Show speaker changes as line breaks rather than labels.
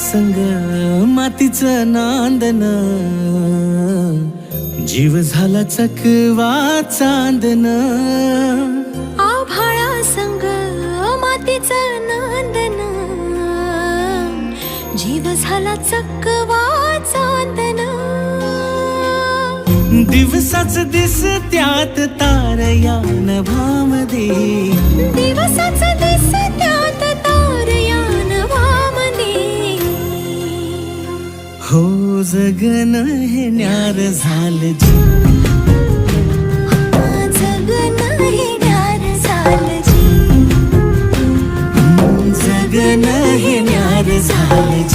संग मातीचं नांदन, जीव झाला चकवा चांदन.
आभाळा संग मातीचं नांदन, जीव झाला चकवा चांदन.
दिवसाच दिस त्यात तार या नभामध्ये,
दिवसाच दिस त्यात तार या नभामध्ये.
हो जगन हे न्यार झालं जी,
जगन हे न्यार झालं जी,
जगन हे न्यार झालं जी.